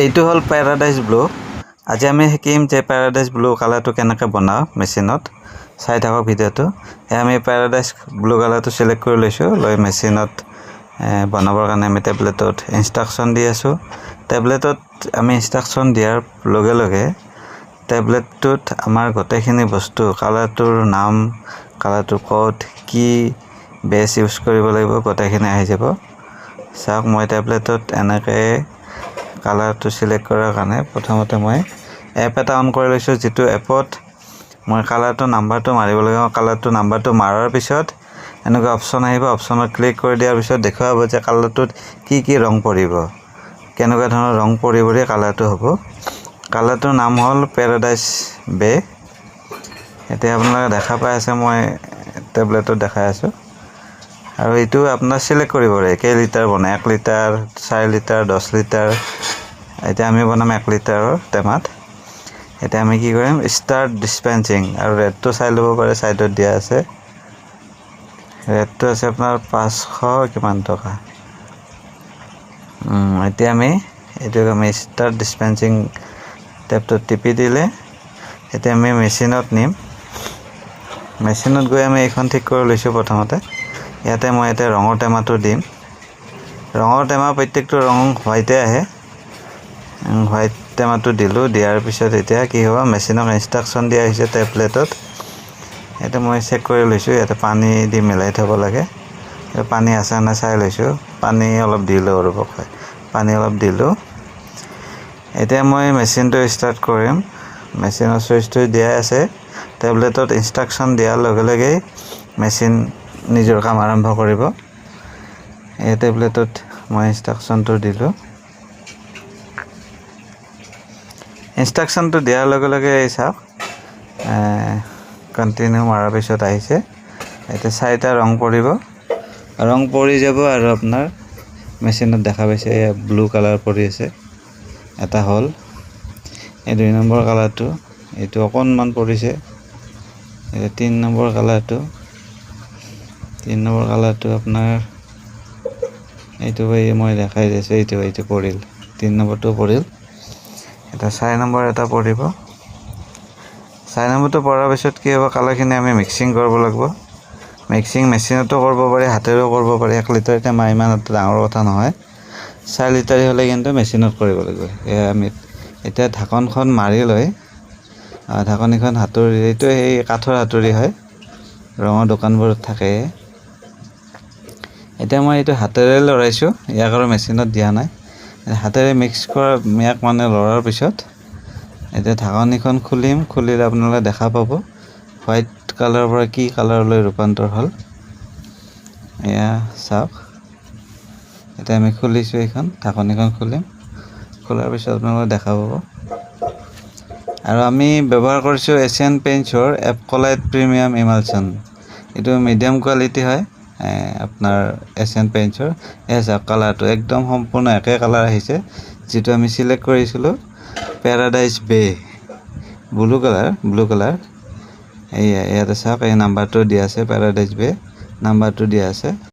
এইটো হল প্যাৰাডাইজ ব্লু। আজি আমি শিকিম যে প্যাৰাডাইজ ব্লু কালাৰটো কেনেকৈ বনাও মেচিনত। চাই থাকক ভিডিঅ'টো। আমি প্যাৰাডাইজ ব্লু কালাৰটো সিলেক্ট কৰি লৈছো, লৈ মেচিনত বনাবৰ কাৰণে আমি টেবলেটত ইনষ্ট্ৰাকচন দি আছো। টেবলেটত আমি ইনষ্ট্ৰাকচন দিয়াৰ লগে লগে টেবলেটটোত আমাৰ গোটেইখিনি বস্তু, কালাৰটোৰ নাম, কালাৰটোৰ কোড, কি বেছ ইউজ কৰিব লাগিব, গোটেইখিনি আহি যাব। চাওক মই টেবলেটত এনেকৈ কালাৰটো সিলেক্ট কৰাৰ কাৰণে প্ৰথমতে মই এপ এটা অন কৰি লৈছো, যেটো এপত মই কালাৰটো নাম্বাৰটো মাৰিব লাগিব। কালাৰটো নাম্বাৰটো মাৰাৰ পিছত এনেকুৱা অপচন আহিব। অপচনত ক্লিক কৰি দিয়াৰ পিছত দেখুৱাব যে কালাৰটোত কি কি ৰং পৰিব, কেনেকুৱা ধৰণৰ ৰং পৰিবৰে কালাৰটো হ'ব। কালাৰটোৰ নাম হ'ল প্যাৰাডাইজ বে। এতিয়া আপোনালোকে দেখা পাই আছে, মই টেবলেটত দেখাই আছো। আৰু এইটো আপোনাৰ সিলেক্ট কৰিব পাৰে কেই লিটাৰ বনায়, 1 লিটাৰ, 4 লিটাৰ, 10 লিটাৰ। এতিয়া আমি বনাম 1 লিটাৰৰ টেমাত। এতিয়া আমি কি কৰিম, ষ্টাৰ্ট ডিসপেন্সিং। আৰু ৰেটটো চাই ল'ব পাৰে, সাইডত দিয়া আছে। ৰেটটো আছে আপোনাৰ 500 কিমান টকা। এতিয়া আমি ষ্টাৰ্ট ডিসপেন্সিং টেপটো টিপি দিলে এতিয়া আমি মেচিনত নিম। মেচিনত গৈ আমি এইখন ঠিক কৰি লৈছো প্ৰথমতে। ইয়াতে মই এটা ৰঙৰ টেমাটো দিম। ৰঙৰ টেমা প্ৰত্যেকটো ৰং হোৱাইটে আহে। হোৱাইট টেমাটো দিলো। দিয়াৰ পিছত এতিয়া কি হ'ব, মেচিনক ইনষ্ট্ৰাকচন দিয়া হৈছে টেবলেটত। এটা মই চেক কৰি লৈছো, ইয়াতে পানী দি মিলাই থব লাগে। পানী আছে না চাই লৈছো। পানী অলপ দিলো, পানী অলপ দিলো। এতিয়া মই মেচিনটো ষ্টাৰ্ট কৰিম। মেচিনৰ সুইচটো দিয়া আছে। টেবলেটত ইনষ্ট্ৰাকচন দিয়াৰ লগে লগে মেচিন নিজৰ কাম আৰম্ভ কৰিব। এই টেবলেটত মই ইনষ্ট্ৰাকচনটো দিলো। ইনষ্ট্ৰাকচনটো দিয়াৰ লগে লগে এই চাওক কন্টিনিউ মাৰাৰ পিছত আহিছে। এতিয়া 4টা ৰং পৰিব, ৰং পৰি যাব। আৰু আপোনাৰ মেচিনত দেখা পাইছে ব্লু কালাৰ পৰি আছে। এটা হল এই 2 নম্বৰ কালাৰটো, এইটো অকণমান পৰিছে। এই 3 নম্বৰ কালাৰটো, 3 নম্বৰ কালাৰটো আপোনাৰ এইটো মই দেখাই দিছো। এইটো পৰিল, 3 নম্বৰটো পৰিল। এটা 4 নম্বৰ এটা পৰিব। 4 নম্বৰটো পৰাৰ পিছত কি হ'ব, কালাৰখিনি আমি মিক্সিং কৰিব লাগিব। মিক্সিং মেচিনতো কৰিব পাৰি, হাতেৰেও কৰিব পাৰি। 1 লিটাৰ টেমা ইমান ডাঙৰ কথা নহয়। 4 লিটাৰ হ'লে কিন্তু মেচিনত কৰিব লাগিব। আমি এতিয়া ঢাকনখন মাৰি লৈ ঢাকনিখন হাতুৰি, এইটো এই কাঠৰ হাতুৰি হয়, ৰঙৰ দোকানবোৰত থাকে। এতিয়া মই এইটো হাতেৰে লৰাইছো, ইয়াক আৰু মেচিনত দিয়া নাই। হাতেৰে মিক্স কৰা ইয়াক মানে লৰাৰ পিছত এতিয়া ঢাকনিখন খুলিম। খুলিলে আপোনালোকে দেখা পাব হোৱাইট কালাৰৰ পৰা কি কালাৰলৈ ৰূপান্তৰ হ'ল। এয়া চাওক। এতিয়া আমি খুলিছো, এইখন ঢাকনিখন খুলিম। খোলাৰ পিছত আপোনালোকে দেখা পাব। আৰু আমি ব্যৱহাৰ কৰিছো এছিয়ান পেইণ্টছৰ এপকলাইট প্ৰিমিয়াম ইমালচন। এইটো মিডিয়াম কোৱালিটি হয় আপোনাৰ এছিয়ান পেইণ্টছৰ। এই চাওক কালাৰটো একদম সম্পূৰ্ণ একে কালাৰ আহিছে, যেটো আমি সিলেক্ট কৰিছিলো প্যাৰাডাইজ বে ব্লু কালাৰ। এই ইয়াতে চাওক, এই নাম্বাৰটো দিয়া আছে, প্যাৰাডাইজ বে নাম্বাৰটো দিয়া আছে।